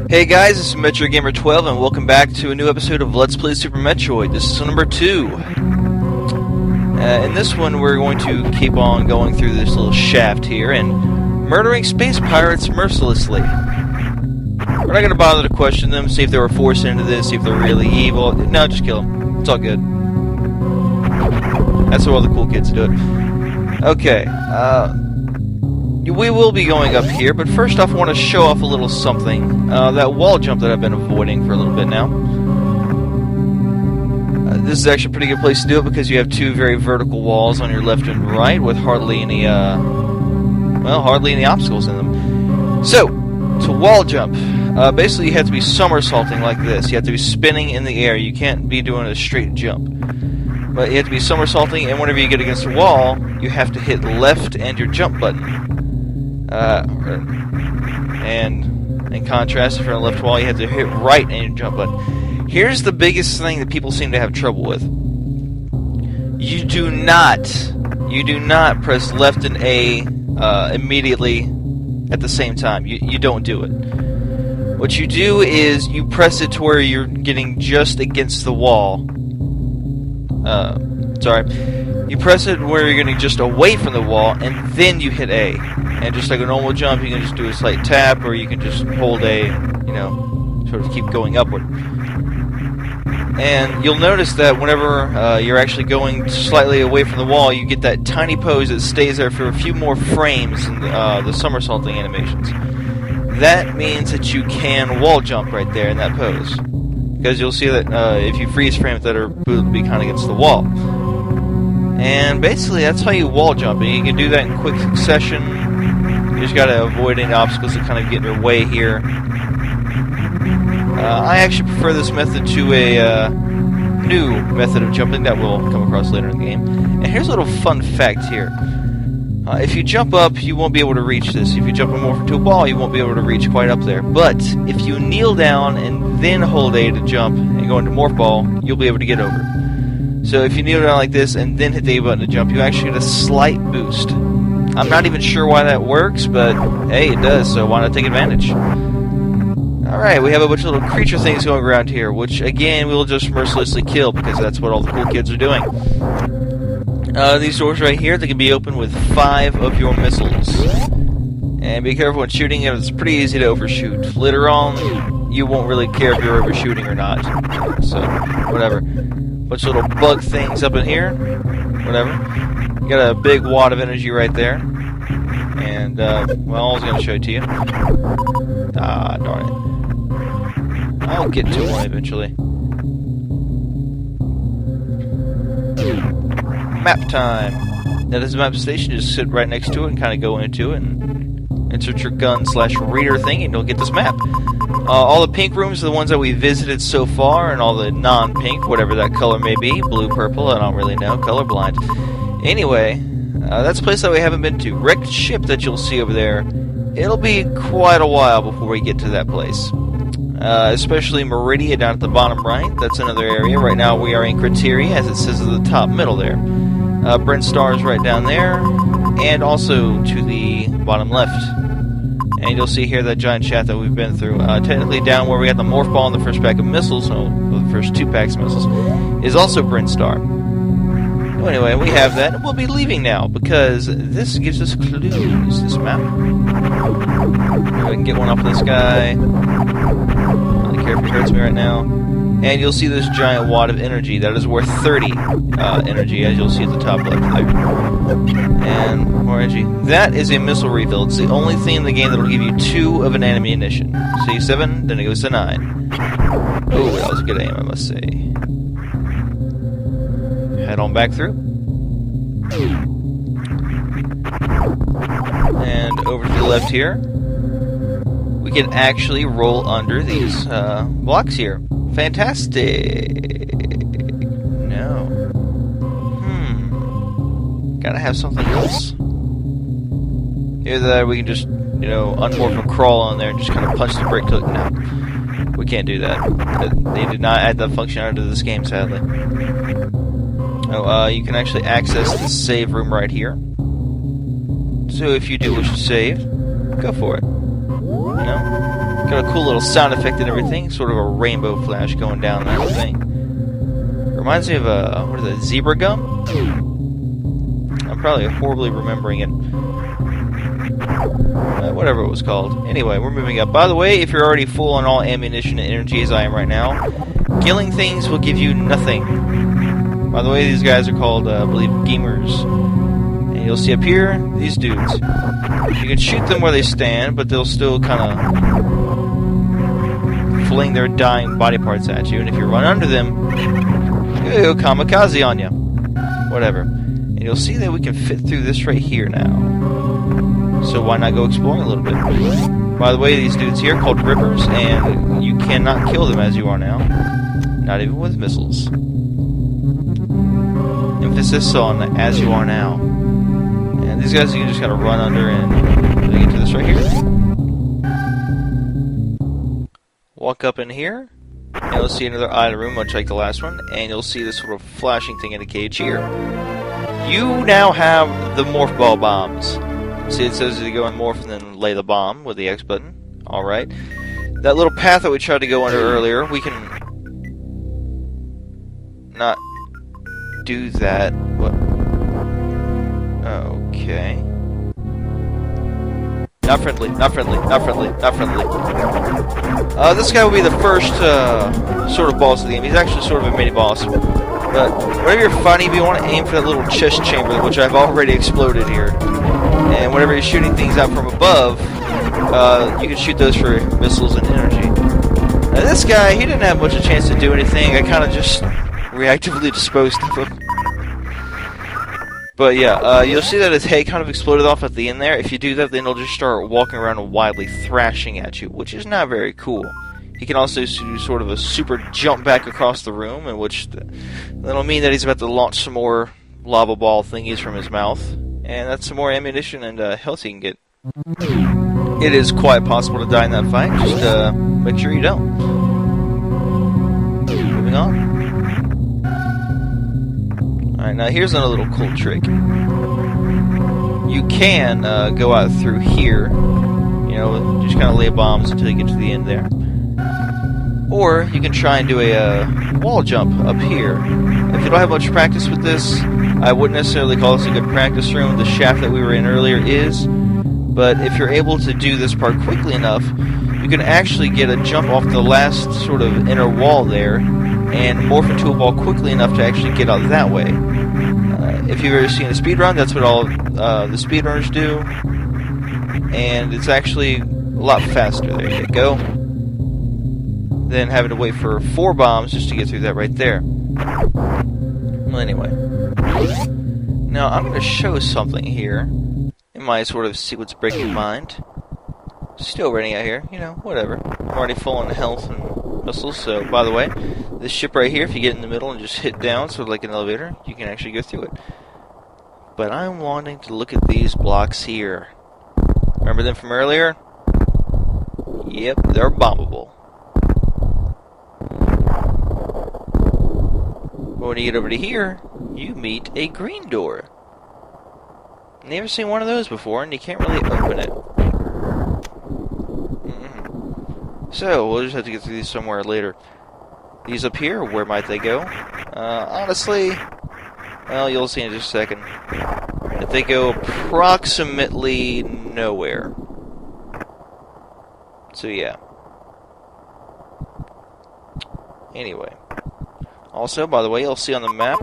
Hey guys, this is Metro Gamer 12 and welcome back to a new episode of Let's Play Super Metroid. This is number 2. In this one we're going to keep on going through this little shaft here and murdering space pirates mercilessly. We're not going to bother to question them, see if they were forced into this, see if they're really evil. No, just kill them. It's all good. That's how all the cool kids do it. Okay, we will be going up here, but first off I want to show off a little something. That wall jump that I've been avoiding for a little bit now. This is actually a pretty good place to do it because you have two very vertical walls on your left and right with hardly any, hardly any obstacles in them. So, to wall jump, basically you have to be somersaulting like this. You have to be spinning in the air. You can't be doing a straight jump. But you have to be somersaulting, and whenever you get against a wall, you have to hit left and your jump button. And in contrast, if you're on the left wall, you have to hit right and your jump button. Here's the biggest thing that people seem to have trouble with. You do not press left and A immediately at the same time. You don't do it. What you do is you press it to where you're getting just against the wall. You press it where you're getting just away from the wall, and then you hit A. And just like a normal jump, you can just do a slight tap, or you can just hold A, sort of keep going upward. And you'll notice that whenever you're actually going slightly away from the wall, you get that tiny pose that stays there for a few more frames in the somersaulting animations. That means that you can wall jump right there in that pose. Because you'll see that if you freeze frames that are booted to be kind of against the wall. And basically that's how you wall jump, and you can do that in quick succession. You just gotta avoid any obstacles that kind of get in your way here. I actually prefer this method to a new method of jumping that we'll come across later in the game. And here's a little fun fact here. If you jump up, you won't be able to reach this. If you jump and morph into a ball, you won't be able to reach quite up there. But if you kneel down and then hold A to jump and go into morph ball, you'll be able to get over. So if you kneel down like this and then hit the A button to jump, you actually get a slight boost. I'm not even sure why that works, but hey, it does, so why not take advantage? Alright, we have a bunch of little creature things going around here, which again we'll just mercilessly kill because that's what all the cool kids are doing. These doors right here, they can be opened with 5 of your missiles. And be careful when shooting it, it's pretty easy to overshoot. Later on, you won't really care if you're overshooting or not. So, whatever. Bunch of little bug things up in here. Whatever. You got a big wad of energy right there. And, I was going to show it to you. Ah, darn it. I'll get to one eventually. Map time. Now this map station, just sit right next to it and kind of go into it and insert your gun/reader thing and you'll get this map. All the pink rooms are the ones that we visited so far, and all the non-pink, whatever that color may be, blue, purple, I don't really know, colorblind. Anyway, that's a place that we haven't been to. Wrecked ship that you'll see over there. It'll be quite a while before we get to that place. Especially Meridia down at the bottom right. That's another area. Right now we are in Criteria, as it says at the top middle there. Brinstar is right down there, and also to the bottom left. And you'll see here that giant shaft that we've been through. Technically down where we got the morph ball and the first pack of missiles, the first 2 packs of missiles, is also Brinstar. Well, anyway, we have that, and we'll be leaving now, because this gives us clues, this map. I can get one off this guy. I don't really care if he hurts me right now. And you'll see this giant wad of energy. That is worth 30 energy, as you'll see at the top left there. And more energy. That is a missile refill. It's the only thing in the game that will give you 2 of an ammunition. See, 7, then it goes to 9. Oh, that was a good aim, I must say. Head on back through. And over to the left here, we can actually roll under these blocks here. Fantastic. No. Gotta have something else. Either that, we can just, unmorph and crawl on there and just kind of punch the brake till it. No. We can't do that. They did not add that functionality to this game, sadly. Oh, you can actually access the save room right here. So if you do wish to save, go for it. Got a cool little sound effect and everything, sort of a rainbow flash going down that thing. Reminds me of a, what is it, zebra gum? I'm probably horribly remembering it. Whatever it was called. Anyway, we're moving up. By the way, if you're already full on all ammunition and energy as I am right now, killing things will give you nothing. By the way, these guys are called, I believe, gamers. And you'll see up here, these dudes. You can shoot them where they stand, but they'll still kind of fling their dying body parts at you. And if you run under them, they'll go kamikaze on you. Whatever. And you'll see that we can fit through this right here now. So why not go exploring a little bit? By the way, these dudes here are called rippers, and you cannot kill them as you are now. Not even with missiles. Emphasis on as you are now. And these guys you can just kind of run under and get to this right here. Walk up in here, and you'll see another item room, much like the last one, and you'll see this sort of flashing thing in a cage here. You now have the Morph ball bombs. See, it says to go and morph and then lay the bomb with the X button. Alright. That little path that we tried to go under earlier, we can not do that. What? Okay. Not friendly, not friendly, not friendly, not friendly. This guy will be the first sort of boss of the game. He's actually sort of a mini-boss. But whenever you're fighting, you want to aim for that little chest chamber, which I've already exploded here. And whenever you're shooting things out from above, you can shoot those for missiles and energy. Now this guy, he didn't have much of a chance to do anything. I kind of just reactively disposed of him. But yeah, you'll see that his head kind of exploded off at the end there. If you do that, then he'll just start walking around wildly thrashing at you, which is not very cool. He can also do sort of a super jump back across the room, in which that'll mean that he's about to launch some more lava ball thingies from his mouth. And that's some more ammunition and health he can get. It is quite possible to die in that fight. Just make sure you don't. Moving on. Alright, now here's another little cool trick. You can go out through here. You know, just kind of lay bombs until you get to the end there. Or you can try and do a wall jump up here. If you don't have much practice with this, I wouldn't necessarily call this a good practice room. The shaft that we were in earlier is. But if you're able to do this part quickly enough, you can actually get a jump off the last sort of inner wall there and morph into a ball quickly enough to actually get out that way. If you've ever seen a speedrun, that's what all the speedrunners do. And it's actually a lot faster. There you go. Than having to wait for 4 bombs just to get through that right there. Well, anyway. Now, I'm going to show something here. It might sort of see what's breaking mind. Still running out here, you know, whatever. I'm already full on health and missiles, so, by the way, this ship right here, if you get in the middle and just hit down, sort of like an elevator, you can actually go through it. But I'm wanting to look at these blocks here. Remember them from earlier? Yep, they're bombable. But when you get over to here, you meet a green door. Never seen one of those before, and you can't really open it. So, we'll just have to get through these somewhere later. These up here, where might they go? Honestly, well, you'll see in just a second. That they go approximately nowhere. So, yeah. Anyway. Also, by the way, you'll see on the map,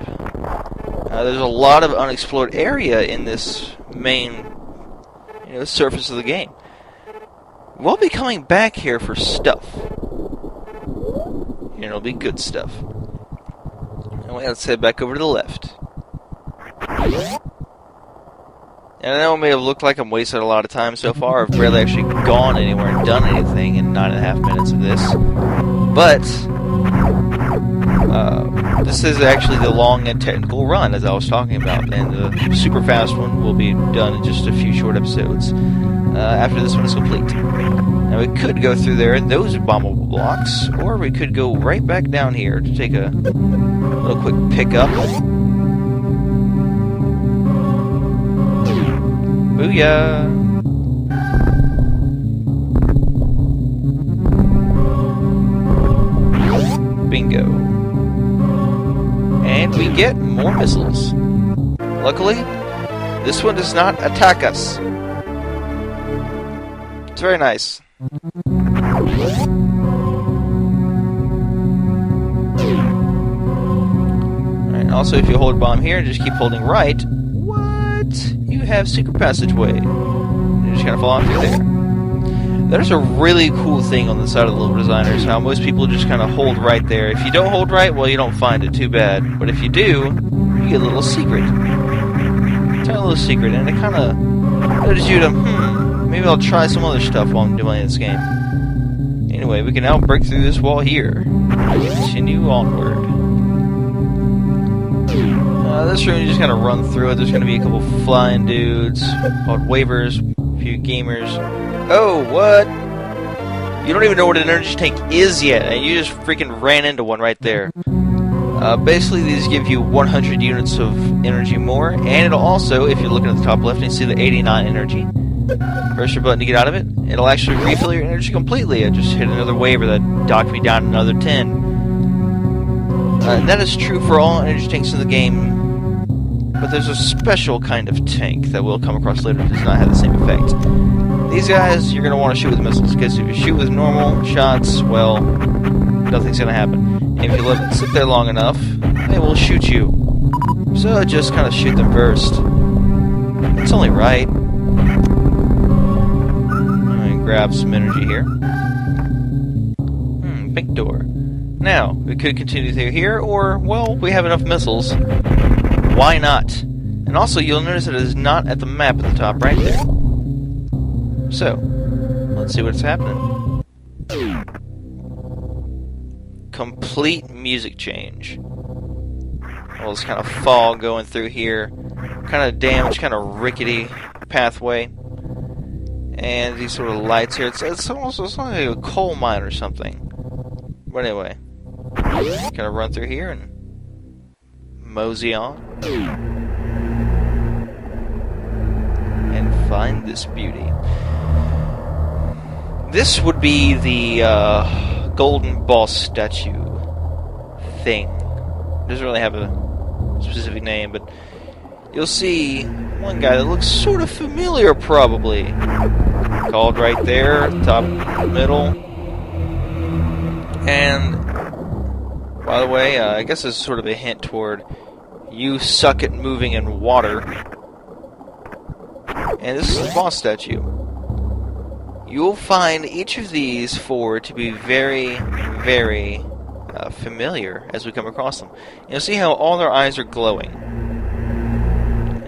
there's a lot of unexplored area in this main, surface of the game. We'll be coming back here for stuff. And it'll be good stuff. Anyway, let's head back over to the left. And I know it may have looked like I'm wasting a lot of time so far. I've barely actually gone anywhere and done anything in 9.5 minutes of this. But this is actually the long and technical run, as I was talking about, and the super fast one will be done in just a few short episodes after this one is complete. Now we could go through there in those bombable blocks, or we could go right back down here to take a little quick pickup. Booyah! get more missiles. Luckily, this one does not attack us. It's very nice. Alright, also if you hold bomb here and just keep holding right, you have secret passageway. You just kind of fall on through there. There's a really cool thing on the side of the level designers, how most people just kind of hold right there. If you don't hold right, well, you don't find it, too bad. But if you do, you get a little secret. Tiny little secret, and it kind of nudges you to, maybe I'll try some other stuff while I'm doing this game. Anyway, we can now break through this wall here. Continue onward. This room, you just kind of run through it. There's going to be a couple flying dudes called waivers, a few gamers. Oh, what? You don't even know what an energy tank is yet, and you just freaking ran into one right there. Basically, these give you 100 units of energy more, and it'll also, if you're looking at the top left and you see the 89 energy, press your button to get out of it, it'll actually refill your energy completely. I just hit another waiver that docked me down another 10. That is true for all energy tanks in the game, but there's a special kind of tank that we'll come across later that does not have the same effect. These guys, you're going to want to shoot with missiles, because if you shoot with normal shots, well, nothing's going to happen. And if you let it sit there long enough, they will shoot you. So just kind of shoot them first. It's only right. Let me grab some energy here. Pink door. Now, we could continue through here, or, well, we have enough missiles. Why not? And also, you'll notice that it is not at the map at the top right there. So, let's see what's happening. Complete music change. All this kind of fog going through here. Kind of damaged, kind of rickety pathway. And these sort of lights here. It's almost like a coal mine or something. But anyway. Kind of run through here and mosey on. And find this beauty. This would be the golden boss statue thing. It doesn't really have a specific name, but you'll see one guy that looks sort of familiar, probably. Called right there, top middle. And, by the way, I guess this is sort of a hint toward you suck at moving in water. And this is the boss statue. You'll find each of these four to be very, very familiar as we come across them. You'll see how all their eyes are glowing.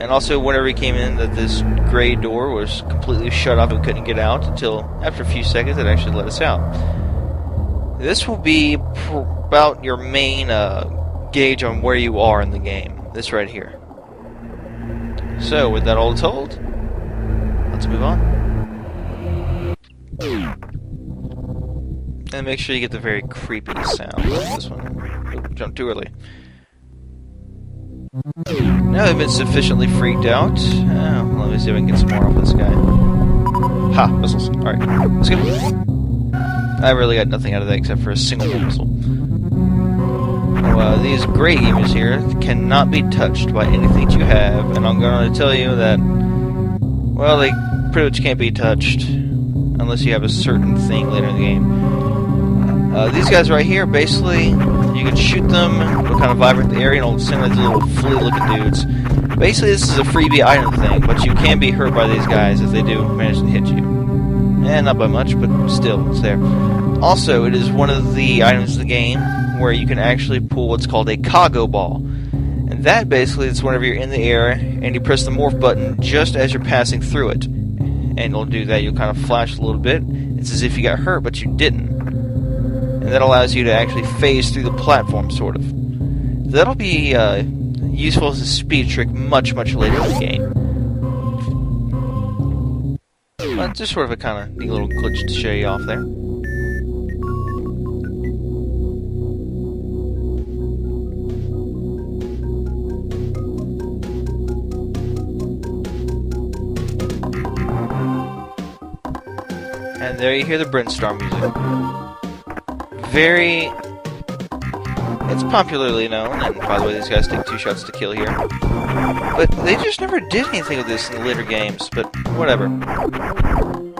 And also, whenever he came in, that this gray door was completely shut off and couldn't get out until, after a few seconds, it actually let us out. This will be about your main gauge on where you are in the game. This right here. So, with that all told, let's move on. And make sure you get the very creepy sound. This one. Oop, jumped too early. Now they've been sufficiently freaked out. Let me see if I can get some more off this guy. Ha! Missiles. Alright, let's go. I really got nothing out of that except for a single missile. Now, these gray gamers here cannot be touched by anything you have, and I'm going to tell you that, well, they pretty much can't be touched unless you have a certain thing later in the game. These guys right here, basically, you can shoot them, they'll kind of vibrate the area, and it'll send these little flea-looking dudes. Basically, this is a freebie item thing, but you can be hurt by these guys if they do manage to hit you. Not by much, but still, it's there. Also, it is one of the items of the game where you can actually pull what's called a cargo ball. And that, basically, is whenever you're in the air, and you press the morph button just as you're passing through it. And it'll do that, you'll kind of flash a little bit. It's as if you got hurt, but you didn't. And that allows you to actually phase through the platform, sort of. That'll be useful as a speed trick much, much later in the game. But just sort of a kind of neat little glitch to show you off there. And there you hear the Brinstar music. Very, It's popularly known, and by the way, these guys take 2 shots to kill here. But they just never did anything with this in the later games, but whatever.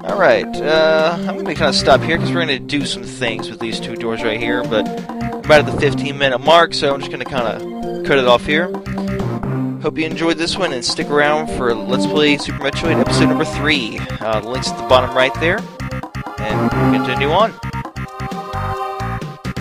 Alright, I'm going to kind of stop here because we're going to do some things with these 2 doors right here, but I'm about at the 15-minute mark, so I'm just going to kind of cut it off here. Hope you enjoyed this one, and stick around for Let's Play Super Metroid episode number 3. The link's at the bottom right there, and continue on.